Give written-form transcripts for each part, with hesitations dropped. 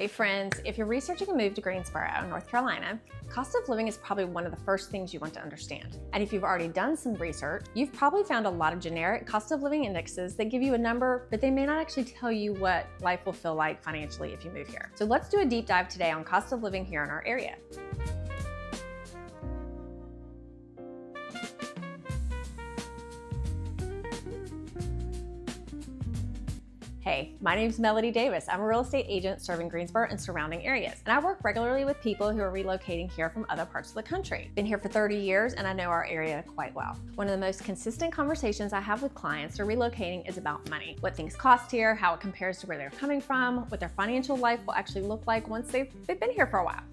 Hey friends, if you're researching a move to Greensboro, North Carolina, cost of living is probably one of the first things you want to understand. And if you've already done some research, you've probably found a lot of generic cost of living indexes that give you a number, but they may not actually tell you what life will feel like financially if you move here. So let's do a deep dive today on cost of living here in our area. Hey, my name's Melody Davis. I'm a real estate agent serving Greensboro and surrounding areas, and I work regularly with people who are relocating here from other parts of the country. Been here for 30 years and I know our area quite well. One of the most consistent conversations I have with clients who are relocating is about money, what things cost here, how it compares to where they're coming from, what their financial life will actually look like once they've been here for a while.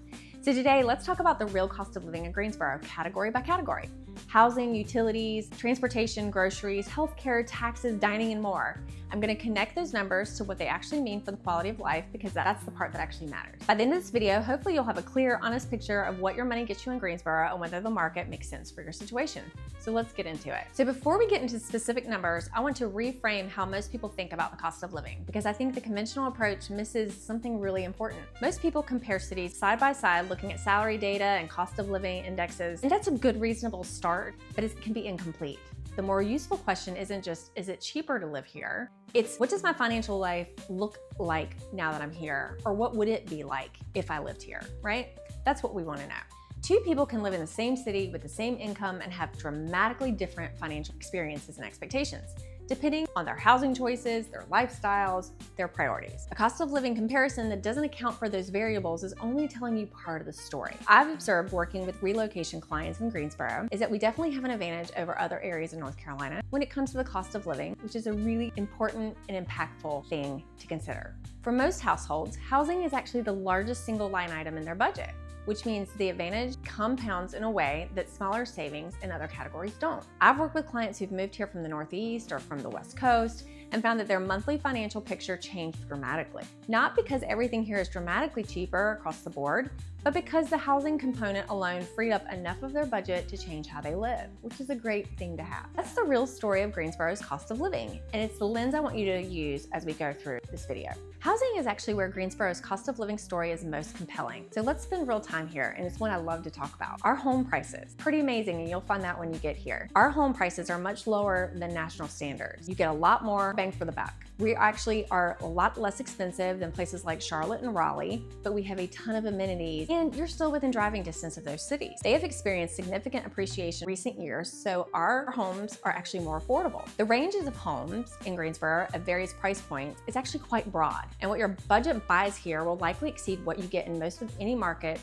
So today, let's talk about the real cost of living in Greensboro, category by category. Housing, utilities, transportation, groceries, healthcare, taxes, dining, and more. I'm going to connect those numbers to what they actually mean for the quality of life because that's the part that actually matters. By the end of this video, hopefully you'll have a clear, honest picture of what your money gets you in Greensboro and whether the market makes sense for your situation. So let's get into it. So before we get into specific numbers, I want to reframe how most people think about the cost of living because I think the conventional approach misses something really important. Most people compare cities side by side looking at salary data and cost of living indexes, and that's a good, reasonable start, but it can be incomplete. The more useful question isn't just, is it cheaper to live here? It's, what does my financial life look like now that I'm here? Or what would it be like if I lived here, right? That's what we want to know. Two people can live in the same city with the same income and have dramatically different financial experiences and expectations, depending on their housing choices, their lifestyles, their priorities. A cost of living comparison that doesn't account for those variables is only telling you part of the story. I've observed working with relocation clients in Greensboro is that we definitely have an advantage over other areas in North Carolina when it comes to the cost of living, which is a really important and impactful thing to consider. For most households, housing is actually the largest single line item in their budget, which means the advantage compounds in a way that smaller savings in other categories don't. I've worked with clients who've moved here from the Northeast or from the West Coast and found that their monthly financial picture changed dramatically. Not because everything here is dramatically cheaper across the board, but because the housing component alone freed up enough of their budget to change how they live, which is a great thing to have. That's the real story of Greensboro's cost of living, and it's the lens I want you to use as we go through this video. Housing is actually where Greensboro's cost of living story is most compelling. So let's spend real time here, and it's one I love to talk about. Our home prices, pretty amazing, and you'll find that when you get here. Our home prices are much lower than national standards. You get a lot more bang for the buck. We actually are a lot less expensive than places like Charlotte and Raleigh, but we have a ton of amenities, and you're still within driving distance of those cities. They have experienced significant appreciation in recent years, so our homes are actually more affordable. The ranges of homes in Greensboro at various price points is actually quite broad, and what your budget buys here will likely exceed what you get in most of any market,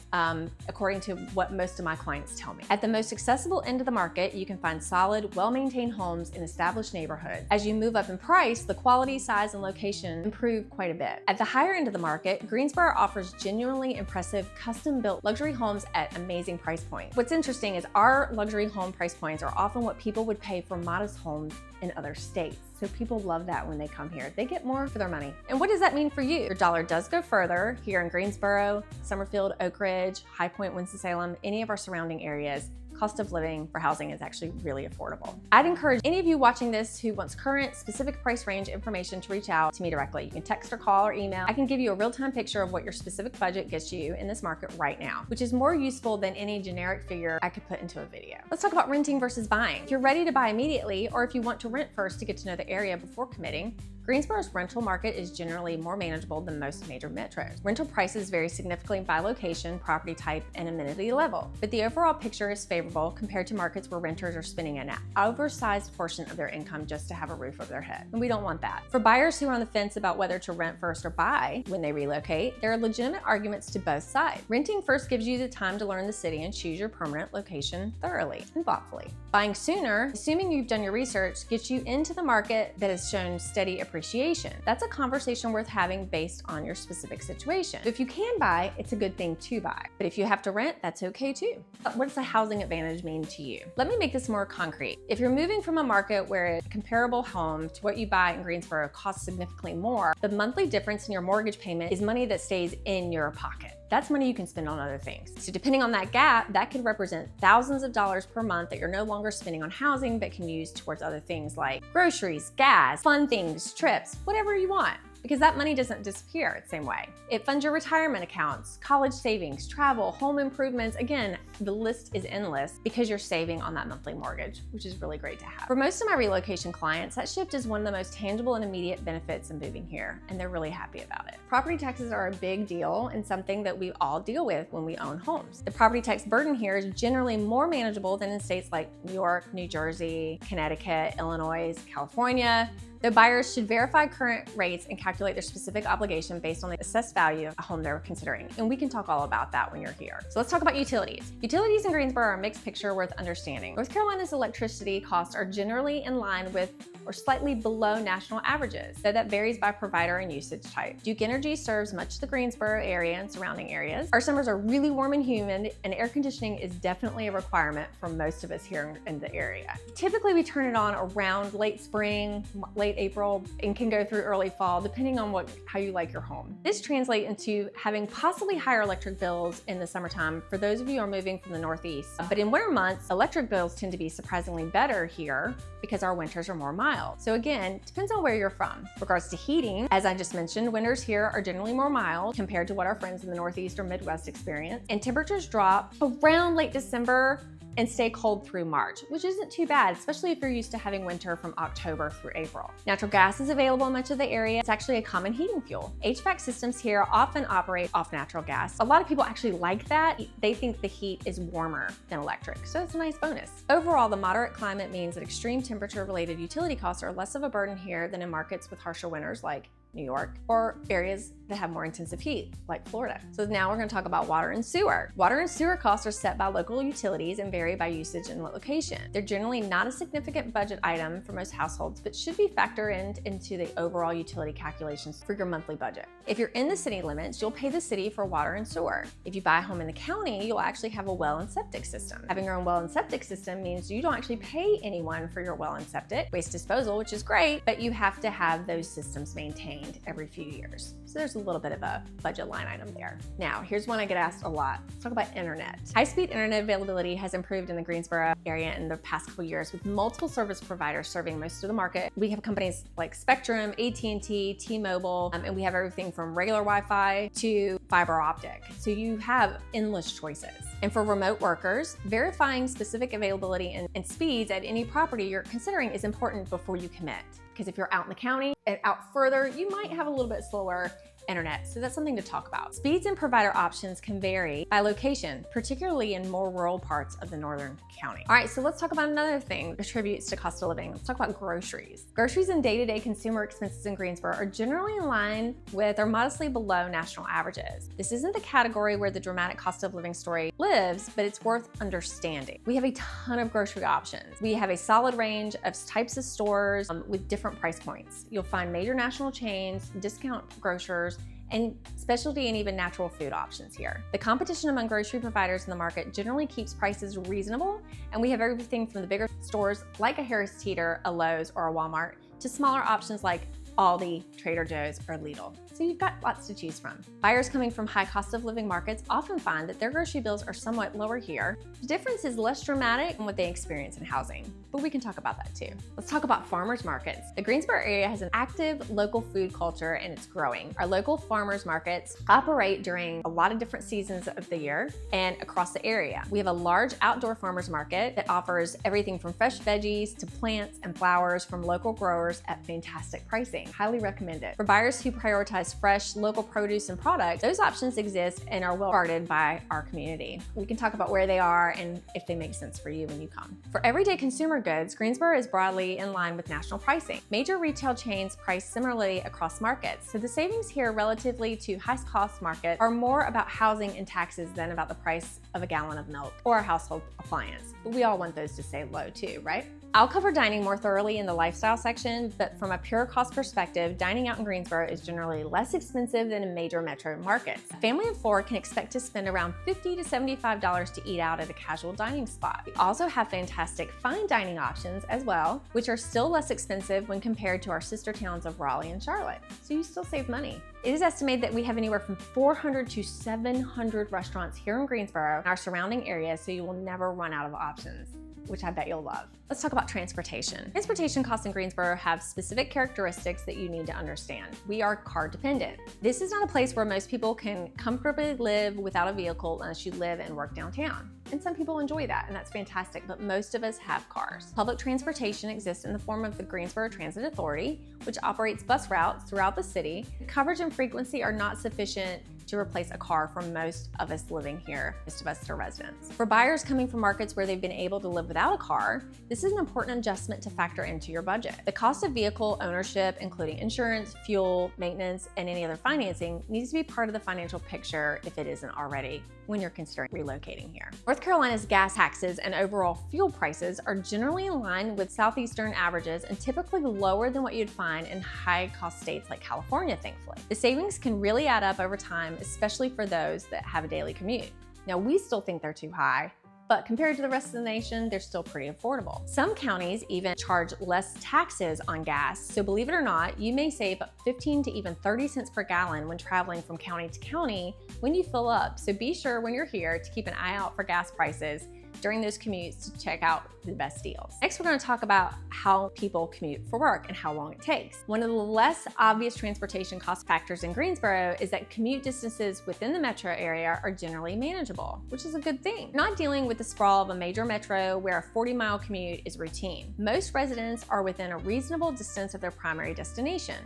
according to what most of my clients tell me. At the most accessible end of the market, you can find solid, well-maintained homes in established neighborhoods. As you move up in price, the quality, size, and location improve quite a bit. At the higher end of the market, Greensboro offers genuinely impressive custom-built luxury homes at amazing price points. What's interesting is our luxury home price points are often what people would pay for modest homes in other states. So people love that when they come here. They get more for their money. And what does that mean for you? Your dollar does go further here in Greensboro, Summerfield, Oak Ridge, High Point, Winston-Salem, any of our surrounding areas. Cost of living for housing is actually really affordable. I'd encourage any of you watching this who wants current specific price range information to reach out to me directly. You can text or call or email. I can give you a real-time picture of what your specific budget gets you in this market right now, which is more useful than any generic figure I could put into a video. Let's talk about renting versus buying. If you're ready to buy immediately, or if you want to rent first to get to know the area before committing, Greensboro's rental market is generally more manageable than most major metros. Rental prices vary significantly by location, property type, and amenity level, but the overall picture is favorable compared to markets where renters are spending an oversized portion of their income just to have a roof over their head, and we don't want that. For buyers who are on the fence about whether to rent first or buy when they relocate, there are legitimate arguments to both sides. Renting first gives you the time to learn the city and choose your permanent location thoroughly and thoughtfully. Buying sooner, assuming you've done your research, gets you into the market that has shown steady appreciation. That's a conversation worth having based on your specific situation. If you can buy, it's a good thing to buy. But if you have to rent, that's okay too. What does the housing advantage mean to you? Let me make this more concrete. If you're moving from a market where a comparable home to what you buy in Greensboro costs significantly more, the monthly difference in your mortgage payment is money that stays in your pocket. That's money you can spend on other things. So depending on that gap, that could represent thousands of dollars per month that you're no longer spending on housing but can use towards other things like groceries, gas, fun things, trips, whatever you want. because that money doesn't disappear the same way. It funds your retirement accounts, college savings, travel, home improvements. Again, the list is endless because you're saving on that monthly mortgage, which is really great to have. For most of my relocation clients, that shift is one of the most tangible and immediate benefits in moving here, and they're really happy about it. Property taxes are a big deal and something that we all deal with when we own homes. The property tax burden here is generally more manageable than in states like New York, New Jersey, Connecticut, Illinois, California. Though buyers should verify current rates and calculate their specific obligation based on the assessed value of a home they're considering. And we can talk all about that when you're here. So let's talk about utilities. Utilities in Greensboro are a mixed picture worth understanding. North Carolina's electricity costs are generally in line with or slightly below national averages, though that varies by provider and usage type. Duke Energy serves much of the Greensboro area and surrounding areas. Our summers are really warm and humid, and air conditioning is definitely a requirement for most of us here in the area. Typically, we turn it on around late spring, late April, and can go through early fall, depending on how you like your home. This translates into having possibly higher electric bills in the summertime for those of you who are moving from the Northeast. But in winter months, electric bills tend to be surprisingly better here because our winters are more mild. So again, depends on where you're from. In regards to heating, as I just mentioned, winters here are generally more mild compared to what our friends in the Northeast or Midwest experience, and temperatures drop around late December and stay cold through March, which isn't too bad, especially if you're used to having winter from October through April. Natural gas is available in much of the area. It's actually a common heating fuel. HVAC systems here often operate off natural gas. A lot of people actually like that. They think the heat is warmer than electric, so it's a nice bonus. Overall, the moderate climate means that extreme temperature-related utility costs are less of a burden here than in markets with harsher winters like New York, or areas that have more intensive heat, like Florida. So now we're going to talk about water and sewer. Water and sewer costs are set by local utilities and vary by usage and location. They're generally not a significant budget item for most households, but should be factored into the overall utility calculations for your monthly budget. If you're in the city limits, you'll pay the city for water and sewer. If you buy a home in the county, you'll actually have a well and septic system. Having your own well and septic system means you don't actually pay anyone for your well and septic waste disposal, which is great, but you have to have those systems maintained every few years. So there's a little bit of a budget line item there. Now, here's one I get asked a lot. Let's talk about internet. High-speed internet availability has improved in the Greensboro area in the past couple years with multiple service providers serving most of the market. We have companies like Spectrum, AT&T, T-Mobile, and we have everything from regular Wi-Fi to fiber optic. So you have endless choices. And for remote workers, verifying specific availability and speeds at any property you're considering is important before you commit. Because if you're out in the county and out further, you might have a little bit slower internet, so that's something to talk about. Speeds and provider options can vary by location, particularly in more rural parts of the northern county. All right, so let's talk about another thing that attributes to cost of living. Let's talk about groceries. Groceries and day-to-day consumer expenses in Greensboro are generally in line with or modestly below national averages. This isn't the category where the dramatic cost of living story lives, but it's worth understanding. We have a ton of grocery options. We have a solid range of types of stores with different price points. You'll find major national chains, discount grocers, and specialty and even natural food options here. The competition among grocery providers in the market generally keeps prices reasonable, and we have everything from the bigger stores like a Harris Teeter, a Lowe's, or a Walmart, to smaller options like Aldi, Trader Joe's, or Lidl. So you've got lots to choose from. Buyers coming from high cost of living markets often find that their grocery bills are somewhat lower here. The difference is less dramatic than what they experience in housing, but we can talk about that too. Let's talk about farmers markets. The Greensboro area has an active local food culture and it's growing. Our local farmers markets operate during a lot of different seasons of the year and across the area. We have a large outdoor farmers market that offers everything from fresh veggies to plants and flowers from local growers at fantastic pricing. Highly recommend it. For buyers who prioritize fresh local produce and products, those options exist and are well guarded by our community. We can talk about where they are and if they make sense for you when you come. For everyday consumer goods, Greensboro is broadly in line with national pricing. Major retail chains price similarly across markets, so the savings here relatively to high-cost market are more about housing and taxes than about the price of a gallon of milk or a household appliance. But we all want those to stay low too, right? I'll cover dining more thoroughly in the lifestyle section, but from a pure cost perspective, dining out in Greensboro is generally less expensive than in major metro markets. A family of four can expect to spend around $50 to $75 to eat out at a casual dining spot. We also have fantastic fine dining options as well, which are still less expensive when compared to our sister towns of Raleigh and Charlotte, so you still save money. It is estimated that we have anywhere from 400 to 700 restaurants here in Greensboro and our surrounding areas, so you will never run out of options. which I bet you'll love. Let's talk about transportation. Transportation costs in Greensboro have specific characteristics that you need to understand. We are car dependent. This is not a place where most people can comfortably live without a vehicle unless you live and work downtown. And some people enjoy that, and that's fantastic, but most of us have cars. Public transportation exists in the form of the Greensboro Transit Authority, which operates bus routes throughout the city. Coverage and frequency are not sufficient to replace a car for most of us living here, most of us are residents. For buyers coming from markets where they've been able to live without a car, this is an important adjustment to factor into your budget. The cost of vehicle ownership, including insurance, fuel, maintenance, and any other financing, needs to be part of the financial picture if it isn't already when you're considering relocating here. North Carolina's gas taxes and overall fuel prices are generally in line with southeastern averages and typically lower than what you'd find in high-cost states like California, thankfully. The savings can really add up over time, especially for those that have a daily commute. Now, we still think they're too high, but compared to the rest of the nation, they're still pretty affordable. Some counties even charge less taxes on gas, so believe it or not, you may save 15 to even 30 cents per gallon when traveling from county to county when you fill up. So be sure when you're here to keep an eye out for gas prices during those commutes to check out the best deals. Next, we're going to talk about how people commute for work and how long it takes. One of the less obvious transportation cost factors in Greensboro is that commute distances within the metro area are generally manageable, which is a good thing. You're not dealing with the sprawl of a major metro where a 40-mile commute is routine. Most residents are within a reasonable distance of their primary destination,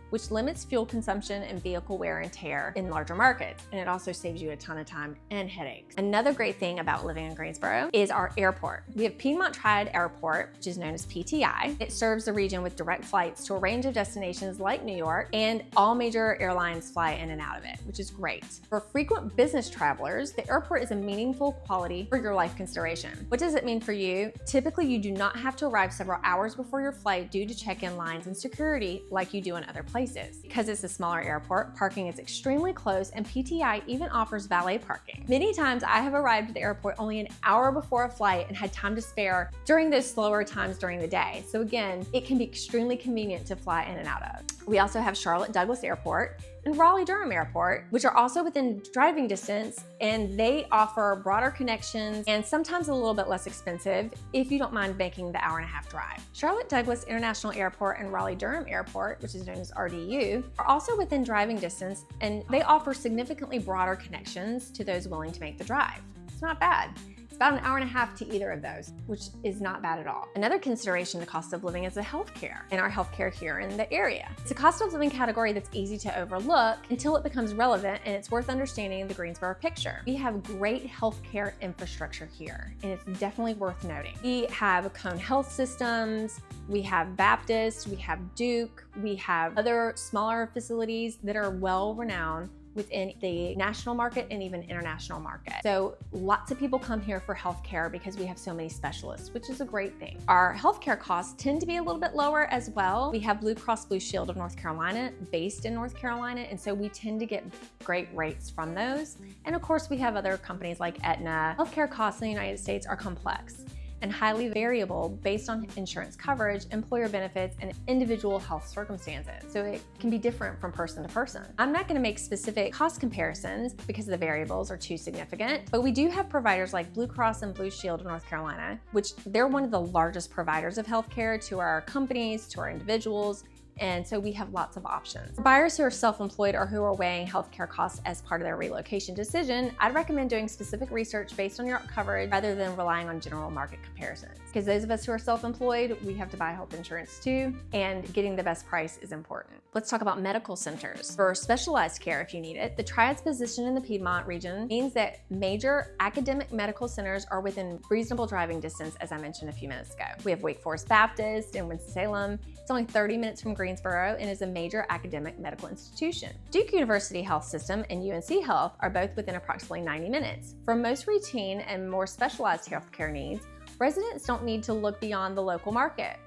which limits fuel consumption and vehicle wear and tear in larger markets. And it also saves you a ton of time and headaches. Another great thing about living in Greensboro is our airport. We have Piedmont Triad Airport, which is known as PTI. It serves the region with direct flights to a range of destinations like New York, and all major airlines fly in and out of it, which is great. For frequent business travelers, the airport is a meaningful quality for your life consideration. What does it mean for you? Typically, you do not have to arrive several hours before your flight due to check-in lines and security like you do in other places. Because it's a smaller airport, parking is extremely close, and PTI even offers valet parking. Many times I have arrived at the airport only an hour before a flight and had time to spare during those slower times during the day. So again, it can be extremely convenient to fly in and out of. We also have Charlotte Douglas Airport and Raleigh-Durham Airport, which are also within driving distance, and they offer broader connections and sometimes a little bit less expensive if you don't mind making the hour-and-a-half drive. Charlotte Douglas International Airport and Raleigh-Durham Airport, which is known as RDU, are also within driving distance, and they offer significantly broader connections to those willing to make the drive. It's not bad. It's about an hour-and-a-half to either of those, which is not bad at all. Another consideration to cost of living is the healthcare and our healthcare here in the area. It's a cost of living category that's easy to overlook until it becomes relevant, and it's worth understanding the Greensboro picture. We have great healthcare infrastructure here, and it's definitely worth noting. We have Cone Health Systems, we have Baptist, we have Duke, we have other smaller facilities that are well-renowned within the national market and even international market. So lots of people come here for healthcare because we have so many specialists, which is a great thing. Our healthcare costs tend to be a little bit lower as well. We have Blue Cross Blue Shield of North Carolina based in North Carolina, and so we tend to get great rates from those. And of course, we have other companies like Aetna. Healthcare costs in the United States are complex and highly variable based on insurance coverage, employer benefits, and individual health circumstances. So it can be different from person to person. I'm not gonna make specific cost comparisons because the variables are too significant, but we do have providers like Blue Cross and Blue Shield of North Carolina, which they're one of the largest providers of healthcare to our companies, to our individuals, and so we have lots of options. For buyers who are self-employed or who are weighing healthcare costs as part of their relocation decision, I'd recommend doing specific research based on your coverage rather than relying on general market comparisons. Because those of us who are self-employed, we have to buy health insurance too, and getting the best price is important. Let's talk about medical centers. For specialized care if you need it, the Triad's position in the Piedmont region means that major academic medical centers are within reasonable driving distance, as I mentioned a few minutes ago. We have Wake Forest Baptist in Winston-Salem. It's only 30 minutes from Greensboro and is a major academic medical institution. Duke University Health System and UNC Health are both within approximately 90 minutes. For most routine and more specialized healthcare needs, residents don't need to look beyond the local market,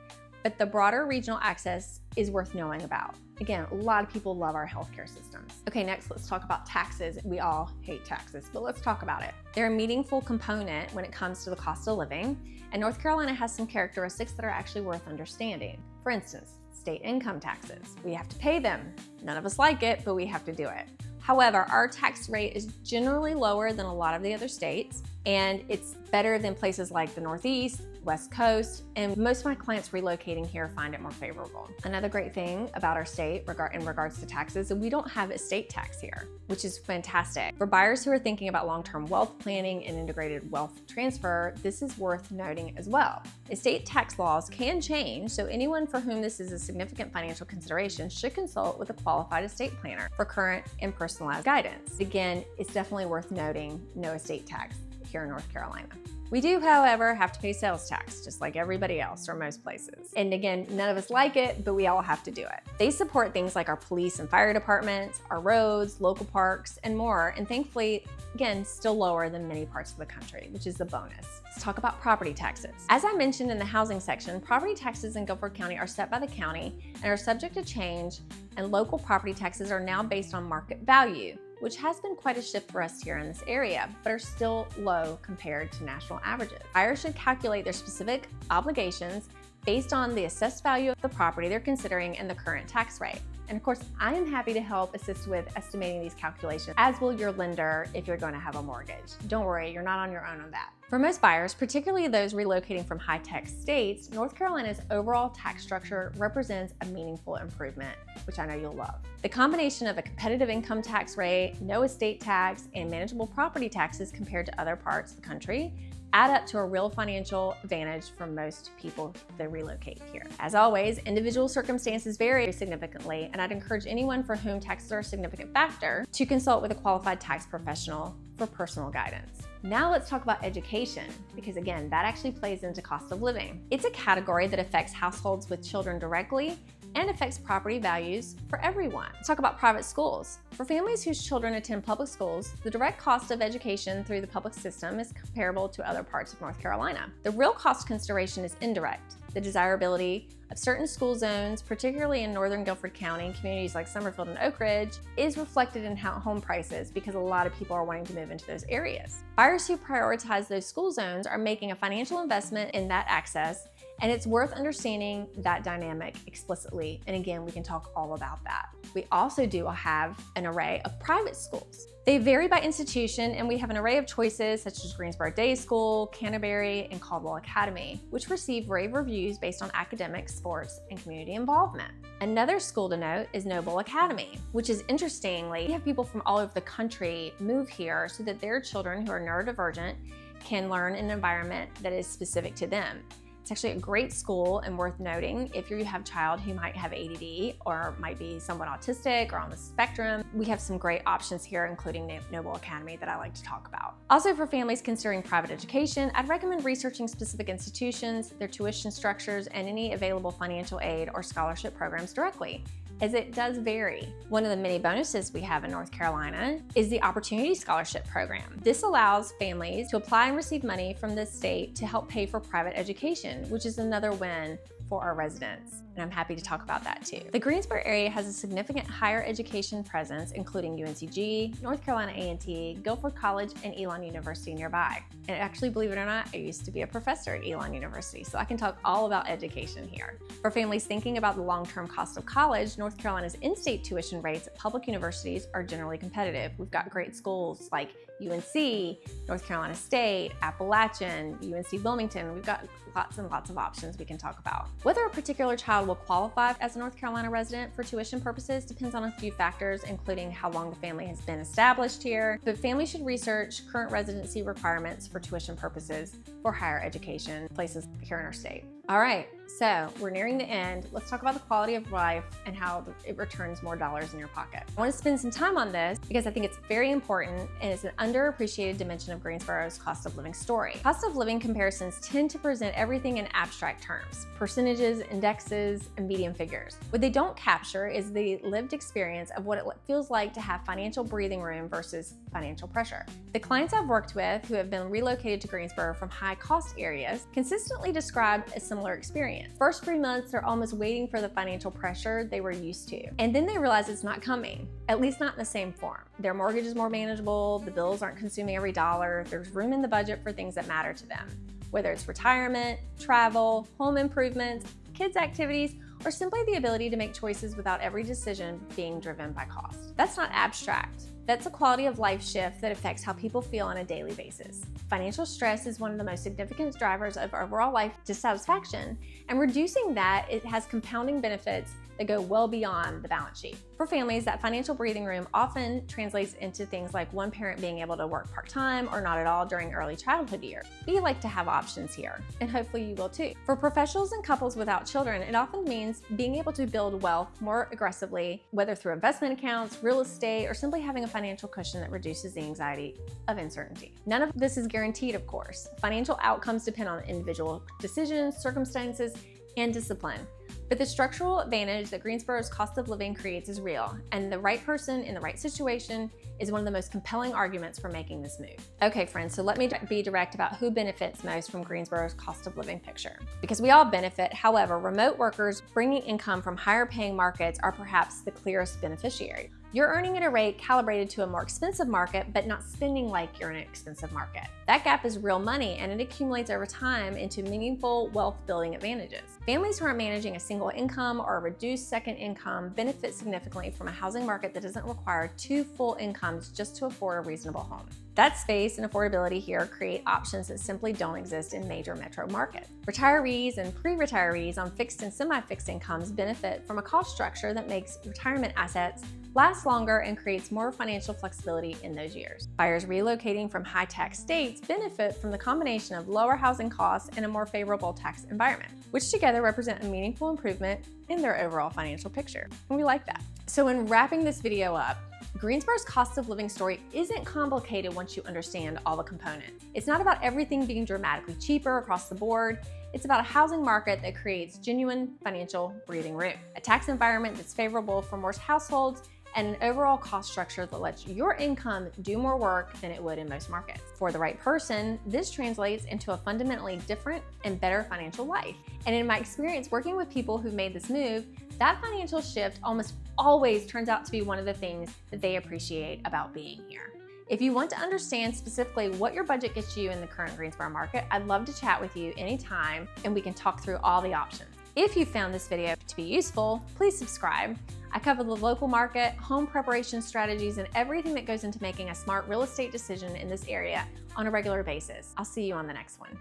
but the broader regional access is worth knowing about. Again, a lot of people love our healthcare systems. Okay, next let's talk about taxes. We all hate taxes, but let's talk about it. They're a meaningful component when it comes to the cost of living, and North Carolina has some characteristics that are actually worth understanding. For instance, state income taxes. We have to pay them. None of us like it, but we have to do it. However, our tax rate is generally lower than a lot of the other states, and it's better than places like the Northeast, West Coast, and most of my clients relocating here find it more favorable. Another great thing about our state in regards to taxes is we don't have estate tax here, which is fantastic. For buyers who are thinking about long-term wealth planning and integrated wealth transfer, this is worth noting as well. Estate tax laws can change, so anyone for whom this is a significant financial consideration should consult with a qualified estate planner for current and personalized guidance. Again, it's definitely worth noting no estate tax here in North Carolina. We do, however, have to pay sales tax, just like everybody else or most places. And again, none of us like it, but we all have to do it. They support things like our police and fire departments, our roads, local parks, and more. And thankfully, again, still lower than many parts of the country, which is the bonus. Let's talk about property taxes. As I mentioned in the housing section, property taxes in Guilford County are set by the county and are subject to change, and local property taxes are now based on market value, which has been quite a shift for us here in this area, but are still low compared to national averages. Buyers should calculate their specific obligations based on the assessed value of the property they're considering and the current tax rate. And of course, I am happy to help assist with estimating these calculations, as will your lender if you're going to have a mortgage. Don't worry, you're not on your own on that. For most buyers, particularly those relocating from high-tax states, North Carolina's overall tax structure represents a meaningful improvement, which I know you'll love. The combination of a competitive income tax rate, no estate tax, and manageable property taxes compared to other parts of the country add up to a real financial advantage for most people that relocate here. As always, individual circumstances vary significantly, and I'd encourage anyone for whom taxes are a significant factor to consult with a qualified tax professional for personal guidance. Now let's talk about education, because again, that actually plays into cost of living. It's a category that affects households with children directly and affects property values for everyone. Let's talk about private schools. For families whose children attend public schools, the direct cost of education through the public system is comparable to other parts of North Carolina. The real cost consideration is indirect. The desirability of certain school zones, particularly in northern Guilford County and communities like Summerfield and Oak Ridge, is reflected in home prices because a lot of people are wanting to move into those areas. Buyers who prioritize those school zones are making a financial investment in that access, and it's worth understanding that dynamic explicitly. And again, we can talk all about that. We also do have an array of private schools. They vary by institution, and we have an array of choices such as Greensboro Day School, Canterbury, and Caldwell Academy, which receive rave reviews based on academics, sports, and community involvement. Another school to note is Noble Academy, which is interestingly, we have people from all over the country move here so that their children who are neurodivergent can learn in an environment that is specific to them. It's actually a great school and worth noting if you have a child who might have ADD or might be somewhat autistic or on the spectrum. We have some great options here, including Noble Academy, that I like to talk about. Also, for families considering private education, I'd recommend researching specific institutions, their tuition structures, and any available financial aid or scholarship programs directly, as it does vary. One of the many bonuses we have in North Carolina is the Opportunity Scholarship Program. This allows families to apply and receive money from the state to help pay for private education, which is another win for our residents, and I'm happy to talk about that too. The Greensboro area has a significant higher education presence, including UNCG, North Carolina A&T, Guilford College, and Elon University nearby. And actually, believe it or not, I used to be a professor at Elon University, so I can talk all about education here. For families thinking about the long-term cost of college, North Carolina's in-state tuition rates at public universities are generally competitive. We've got great schools like UNC, North Carolina State, Appalachian, UNC Wilmington. We've got lots and lots of options we can talk about. Whether a particular child will qualify as a North Carolina resident for tuition purposes depends on a few factors, including how long the family has been established here. But families should research current residency requirements for tuition purposes for higher education places here in our state. All right, so we're nearing the end. Let's talk about the quality of life and how it returns more dollars in your pocket. I want to spend some time on this because I think it's very important and it's an underappreciated dimension of Greensboro's cost of living story. Cost of living comparisons tend to present everything in abstract terms, percentages, indexes, and median figures. What they don't capture is the lived experience of what it feels like to have financial breathing room versus financial pressure. The clients I've worked with who have been relocated to Greensboro from high cost areas consistently describe a similar experience. First 3 months, they're almost waiting for the financial pressure they were used to. And then they realize it's not coming, at least not in the same form. Their mortgage is more manageable, the bills aren't consuming every dollar, there's room in the budget for things that matter to them, whether it's retirement, travel, home improvements, kids' activities, or simply the ability to make choices without every decision being driven by cost. That's not abstract. That's a quality of life shift that affects how people feel on a daily basis. Financial stress is one of the most significant drivers of overall life dissatisfaction, and reducing that, it has compounding benefits that go well beyond the balance sheet. For families, that financial breathing room often translates into things like one parent being able to work part-time or not at all during early childhood years. We like to have options here, and hopefully you will too. For professionals and couples without children, it often means being able to build wealth more aggressively, whether through investment accounts, real estate, or simply having a financial cushion that reduces the anxiety of uncertainty. None of this is guaranteed, of course. Financial outcomes depend on individual decisions, circumstances, and discipline. But the structural advantage that Greensboro's cost of living creates is real, and the right person in the right situation is one of the most compelling arguments for making this move. Okay, friends, so let me be direct about who benefits most from Greensboro's cost of living picture. Because we all benefit, however, remote workers bringing income from higher paying markets are perhaps the clearest beneficiary. You're earning at a rate calibrated to a more expensive market, but not spending like you're in an expensive market. That gap is real money, and it accumulates over time into meaningful wealth building advantages. Families who are managing a single income or a reduced second income benefit significantly from a housing market that doesn't require two full incomes just to afford a reasonable home. That space and affordability here create options that simply don't exist in major metro markets. Retirees and pre-retirees on fixed and semi-fixed incomes benefit from a cost structure that makes retirement assets last longer and creates more financial flexibility in those years. Buyers relocating from high-tax states benefit from the combination of lower housing costs and a more favorable tax environment, which together represent a meaningful improvement in their overall financial picture. And we like that. So in wrapping this video up, Greensboro's cost of living story isn't complicated once you understand all the components. It's not about everything being dramatically cheaper across the board. It's about a housing market that creates genuine financial breathing room, a tax environment that's favorable for most households, and an overall cost structure that lets your income do more work than it would in most markets. For the right person, this translates into a fundamentally different and better financial life. And in my experience working with people who've made this move, that financial shift almost always turns out to be one of the things that they appreciate about being here. If you want to understand specifically what your budget gets you in the current Greensboro market, I'd love to chat with you anytime and we can talk through all the options. If you found this video to be useful, please subscribe. I cover the local market, home preparation strategies, and everything that goes into making a smart real estate decision in this area on a regular basis. I'll see you on the next one.